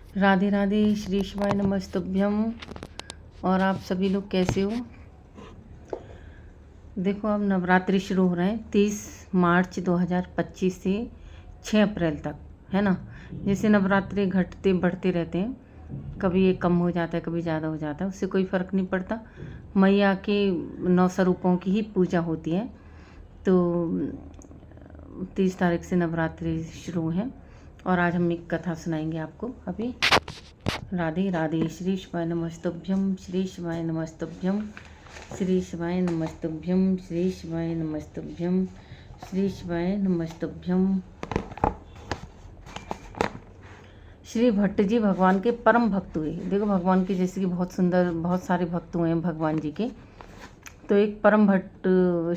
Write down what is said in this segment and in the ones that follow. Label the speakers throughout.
Speaker 1: राधे राधे, श्री शिवाय नमस्तुभ्यम। और आप सभी लोग कैसे हो? देखो, अब नवरात्रि शुरू हो रहे हैं 30 मार्च 2025 से 6 अप्रैल तक, है ना। जैसे नवरात्रि घटते बढ़ते रहते हैं, कभी ये कम हो जाता है, कभी ज़्यादा हो जाता है, उससे कोई फ़र्क नहीं पड़ता। मैया के 9 स्वरूपों की ही पूजा होती है। तो 30 तारीख से नवरात्रि शुरू है और आज हम एक कथा सुनाएंगे आपको। अभी राधे राधे, श्री शिवाय नमस्तुभ्यम, श्री शिवाय नमस्तुभ्यम, श्री शिवाय नमस्तुभ्यम, श्री शिवाय नमस्तुभ्यम, श्री शिवाय नमस्तुभ्यम। श्री भट्ट जी भगवान के परम भक्त हुए। देखो, भगवान के जैसे कि बहुत सुंदर बहुत सारे भक्त हुए हैं भगवान जी के। तो एक परम भट्ट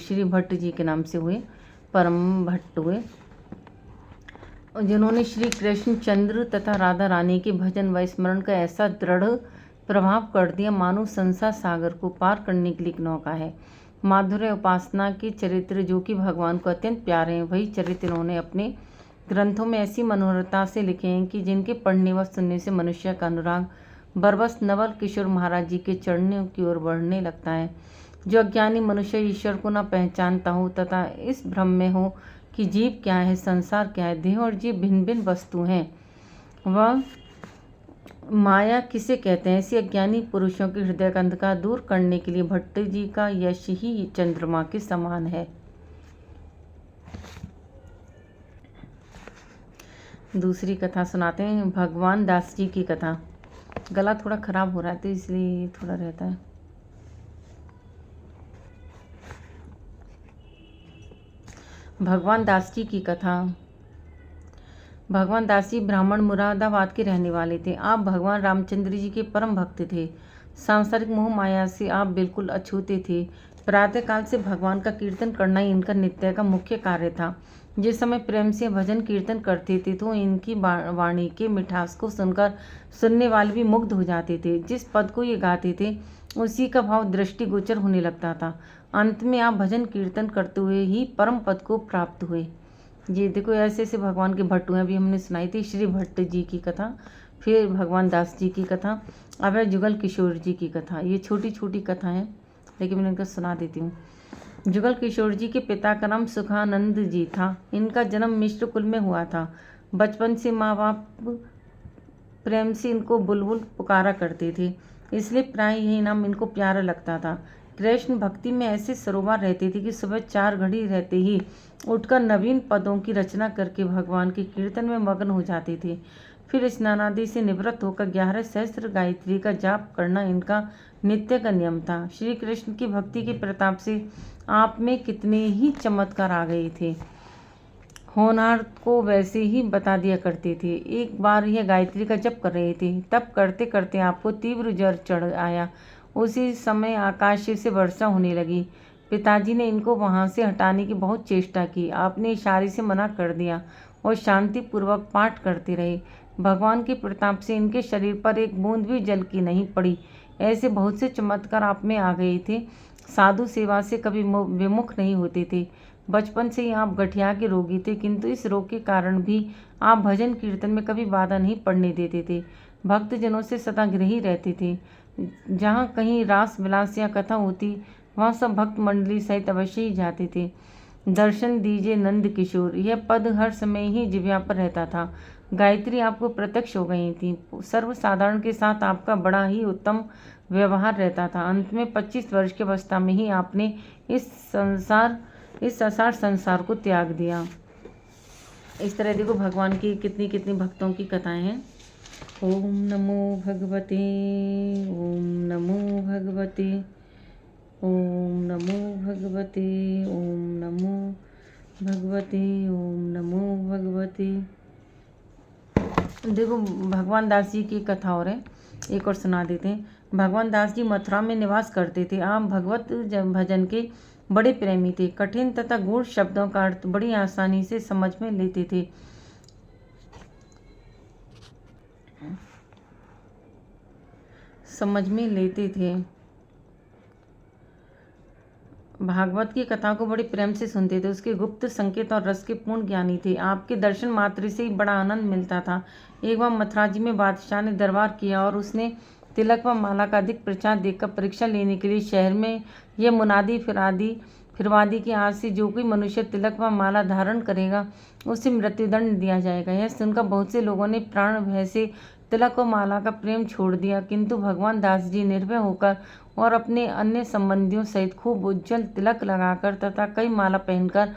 Speaker 1: श्री भट्ट जी के नाम से हुए, परम भट्ट हुए, जिन्होंने श्री कृष्ण चंद्र तथा राधा रानी के भजन व स्मरण का ऐसा दृढ़ प्रभाव कर दिया मानो संसार सागर को पार करने के लिए एक नौका है। माधुर्य उपासना के चरित्र जो कि भगवान को अत्यंत प्यारे हैं, वही चरित्र इन्होंने अपने ग्रंथों में ऐसी मनोहरता से लिखे हैं कि जिनके पढ़ने व सुनने से मनुष्य का अनुराग बरबस नवल किशोर महाराज जी के चरणों की ओर बढ़ने लगता है। जो अज्ञानी मनुष्य ईश्वर को न पहचानता हो तथा इस भ्रम में हो कि जीव क्या है, संसार क्या है, देह और जीव भिन्न भिन्न वस्तु हैं, वह माया किसे कहते हैं, ऐसे अज्ञानी पुरुषों के हृदय का अंधकार दूर करने के लिए भट्ट जी का यश ही चंद्रमा के समान है। दूसरी कथा सुनाते हैं, भगवान दास जी की कथा। गला थोड़ा खराब हो रहा है तो इसलिए थोड़ा रहता है। भगवान दास जी की कथा। भगवान दास जी ब्राह्मण मुरादाबाद के रहने वाले थे। आप भगवान रामचंद्र जी के परम भक्त थे। सांसारिक मोह माया से आप बिल्कुल अछूते थे। प्रातःकाल से भगवान का कीर्तन करना ही इनका नित्य का मुख्य कार्य था। जिस समय प्रेम से भजन कीर्तन करते थे तो इनकी वाणी के मिठास को सुनकर सुनने वाले भी मुग्ध हो जाते थे। जिस पद को ये गाते थे उसी का भाव दृष्टिगोचर होने लगता था। अंत में आप भजन कीर्तन करते हुए ही परम पद को प्राप्त हुए। ये देखो, ऐसे ऐसे भगवान के भट्ट हुए। अभी हमने सुनाई थी श्री भट्ट जी की कथा, फिर भगवान दास जी की कथा, अब है जुगल किशोर जी की कथा। ये छोटी छोटी कथा है लेकिन मैं इनको सुना देती हूँ। जुगल किशोर जी के पिता का नाम सुखानंद जी था। इनका जन्म मिश्र कुल में हुआ था। बचपन से माँ बाप प्रेम से इनको बुलबुल पुकारा करते थे, इसलिए प्राय यही नाम इनको प्यारा लगता था। कृष्ण भक्ति में ऐसे सरोवर रहते थे कि सुबह 4 घड़ी रहते ही उठकर नवीन पदों की रचना करके भगवान के कीर्तन में मग्न हो जाते थे। फिर स्नानादि से निवृत्त होकर 11 सहस्त्र गायत्री का जाप करना इनका नित्य का नियम था। श्री कृष्ण की भक्ति के प्रताप से आप में कितने ही चमत्कार आ गए थे, होनहार को वैसे ही बता दिया करते थे। एक बार यह गायत्री का जप कर रहे थे, तब करते करते आपको तीव्र ज्वर चढ़ आया। उसी समय आकाश से वर्षा होने लगी। पिताजी ने इनको वहां से हटाने की बहुत चेष्टा की। आपने इशारे से मना कर दिया और शांतिपूर्वक पाठ करते रहे। भगवान के प्रताप से इनके शरीर पर एक बूंद भी जल की नहीं पड़ी। ऐसे बहुत से चमत्कार आप में आ गए थे। साधु सेवा से कभी विमुख नहीं होते थे। बचपन से ही आप गठिया के रोगी थे, किंतु इस रोग के कारण भी आप भजन कीर्तन में कभी बाधा नहीं पड़ने देते थे। भक्तजनों से सदा गृही रहते थे। जहाँ कहीं रास विलास या कथा होती वहाँ सब भक्त मंडली सहित अवश्य ही जाते थे। दर्शन दीजिए नंद किशोर, यह पद हर समय ही जिह्वा पर रहता था। गायत्री आपको प्रत्यक्ष हो गई थी। सर्वसाधारण के साथ आपका बड़ा ही उत्तम व्यवहार रहता था। अंत में 25 वर्ष की अवस्था में ही आपने इस असार संसार को त्याग दिया। इस तरह देखो, भगवान की कितनी कितनी भक्तों की कथाएं हैं। ओम नमो भगवते, ओम नमो भगवते, ओम नमो भगवते, ओम नमो भगवते, ओम नमो भगवते। देखो, भगवान दास जी की कथा और है, एक और सुना देते हैं। भगवान दास जी मथुरा में निवास करते थे। आप भगवत भजन के बड़े प्रेमी थे। कठिन तथा गूढ़ शब्दों का अर्थ बड़ी आसानी से समझ में लेते थे। भागवत की कथा को बड़े प्रेम से सुनते थे। उसके गुप्त संकेत और रस के पूर्ण ज्ञानी थे। आपके दर्शन मात्र से ही बड़ा आनंद मिलता था। एक बार मथुरा जी में बादशाह ने दरबार किया और उसने तिलक व माला का अधिक प्रचार देखकर परीक्षा लेने के लिए शहर में यह मुनादी फिरवादी कि आज से जो कोई मनुष्य तिलक व माला धारण करेगा उसे मृत्युदंड दिया जाएगा। यह सुनकर बहुत से लोगों ने प्राण भय से तिलक व माला का प्रेम छोड़ दिया, किंतु भगवान दास जी निर्भय होकर और अपने अन्य संबंधियों सहित खूब उज्जवल तिलक लगाकर तथा कई माला पहनकर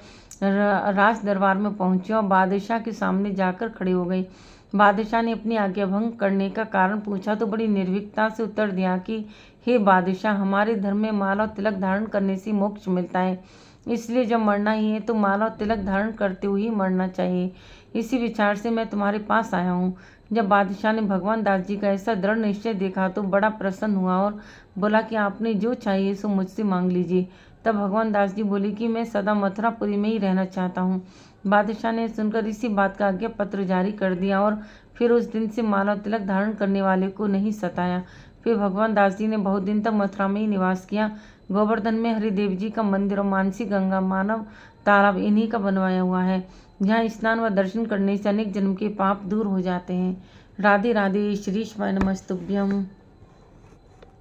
Speaker 1: राज दरबार में पहुंचे और बादशाह के सामने जाकर खड़े हो गए। बादशाह ने अपनी आज्ञा भंग करने का कारण पूछा तो बड़ी निर्भीकता से उत्तर दिया कि हे बादशाह, हमारे धर्म में माला और तिलक धारण करने से मोक्ष मिलता है, इसलिए जब मरना ही है तो माला और तिलक धारण करते हुए ही मरना चाहिए। इसी विचार से मैं तुम्हारे पास आया हूँ। जब बादशाह ने भगवान दास जी का ऐसा दृढ़ निश्चय देखा तो बड़ा प्रसन्न हुआ और बोला कि आपने जो चाहिए सो मुझसे मांग लीजिए। तब भगवान दास जी बोले कि मैं सदा मथुरापुरी में ही रहना चाहता हूँ। बादशाह ने सुनकर इसी बात का आज्ञा पत्र जारी कर दिया और फिर उस दिन से माला और तिलक धारण करने वाले को नहीं सताया। फिर भगवान दास जी ने बहुत दिन तक मथुरा में ही निवास किया। गोवर्धन में हरिदेव जी का मंदिर और मानसी गंगा मानव तालाब इन्हीं का बनवाया हुआ है, जहाँ स्नान व दर्शन करने से अनेक जन्म के पाप दूर हो जाते हैं। राधे राधे। श्री शिवाय नमस्तुभ्यम।